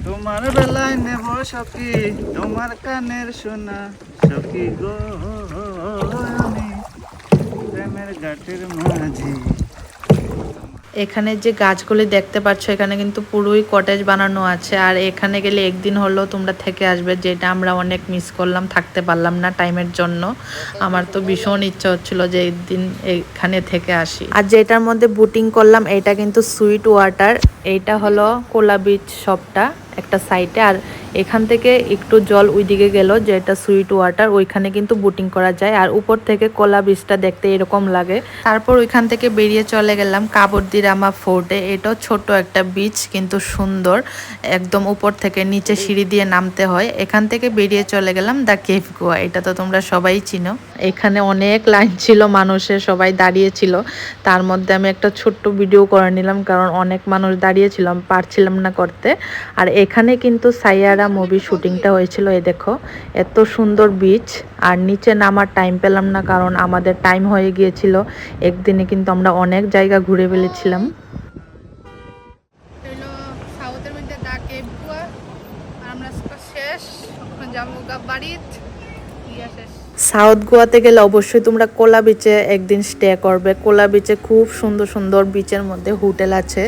তোমার বেলায় নেব সখী তোমার কানের সোনা সখী গো আমি প্রেমের ঘাটের মাঝি। এখানে যে গাছগুলি দেখতে পাচ্ছ এখানে কিন্তু পুরোই কটেজ বানানো আছে। আর এখানে গেলে একদিন হলেও তোমরা থেকে আসবে, যেটা আমরা অনেক মিস করলাম, থাকতে পারলাম না টাইমের জন্য। আমার তো ভীষণ ইচ্ছা হচ্ছিল যে একদিন এখানে থেকে আসি। আর যেটার মধ্যে বুটিং করলাম এটা কিন্তু সুইট ওয়াটার। এইটা হলো কোলা বিচ শপটা একটা সাইটে। আর এখান থেকে একটু জল ওইদিকে গেল যেটা সুইট ওয়াটার, ওইখানে কিন্তু বোটিং করা যায়। আর উপর থেকে কোলা বিচটা দেখতে এরকম লাগে। তারপর ওইখান থেকে বেরিয়ে চলে গেলাম কাবরদিরামা ফোর্টে। এটাও ছোট একটা বিচ কিন্তু সুন্দর, একদম উপর থেকে নিচে সিঁড়ি দিয়ে নামতে হয়। এখান থেকে বেরিয়ে চলে গেলাম দ্য কেভ গোয়া। এটা তো তোমরা সবাই চিনো। এখানে অনেক লাইন ছিল মানুষের, সবাই দাঁড়িয়েছিল। তার মধ্যে আমি একটা ছোট্ট ভিডিও করে নিলাম, কারণ অনেক মানুষ দাঁড়িয়েছিলাম, পারছিলাম না করতে। আর এখানে কিন্তু সাইয়ারা মুভি শুটিংটা হয়েছিল। এই দেখো এত সুন্দর বিচ। আর নিচে নামার টাইম পেলাম না, কারণ আমাদের টাইম হয়ে গিয়েছিল। একদিনে কিন্তু আমরা অনেক জায়গা ঘুরে ফেলেছিলাম। সাউথের মধ্যে দা কেভ গোয়া। আর আমরা শেষ যাবো বাড়িতে শেষ। সাউথ গোয়াতে গেলে অবশ্যই তোমরা কোলা বিচে একদিন স্টে করবে। কোলা বিচে খুব সুন্দর সুন্দর বিচের মধ্যে হোটেল আছে,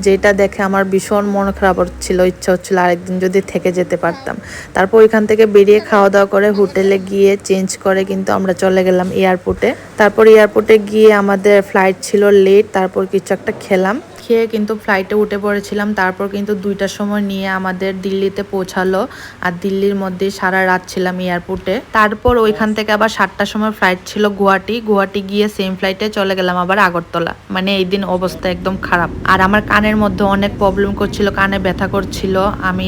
যেটা দেখে আমার ভীষণ মন খারাপ হচ্ছিল, ইচ্ছা হচ্ছিল আরেকদিন যদি থেকে যেতে পারতাম। তারপর ওইখান থেকে বেরিয়ে খাওয়া দাওয়া করে হোটেলে গিয়ে চেঞ্জ করে কিন্তু আমরা চলে গেলাম এয়ারপোর্টে। তারপর এয়ারপোর্টে গিয়ে আমাদের ফ্লাইট ছিল লেট, তারপর কিছু একটা খেলাম, খেয়ে কিন্তু ফ্লাইটে উঠে পড়েছিলাম। তারপর কিন্তু 2টার সময় নিয়ে আমাদের দিল্লিতে পৌঁছালো। আর দিল্লির মধ্যে সারা রাত ছিলাম এয়ারপোর্টে। তারপর ওইখান থেকে আবার 7টার সময় ফ্লাইট ছিল গুয়াহাটি গিয়ে সেম ফ্লাইটে চলে গেলাম আবার আগরতলা। মানে এই দিন অবস্থা একদম খারাপ। আর আমার কানের মধ্যে অনেক প্রবলেম করছিল, কানে ব্যথা করছিল। আমি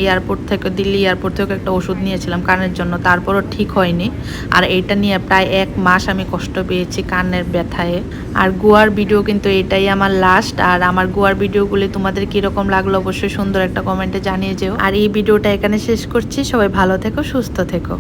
দিল্লি এয়ারপোর্ট থেকে একটা ওষুধ নিয়েছিলাম কানের জন্য, তারপরও ঠিক হয়নি। আর এইটা নিয়ে প্রায় 1 মাস আমি কষ্ট পেয়েছি কানের ব্যথায়। আর গোয়ার ভিডিও কিন্তু এটাই আমার লাস্ট। আর আমার গোয়ার ভিডিওগুলি তোমাদের কিরকম লাগলো অবশ্যই সুন্দর একটা কমেন্টে জানিয়ে যেও। আর এই ভিডিওটা এখানে শেষ করছি। সবাই ভালো থেকো, সুস্থ থেকো।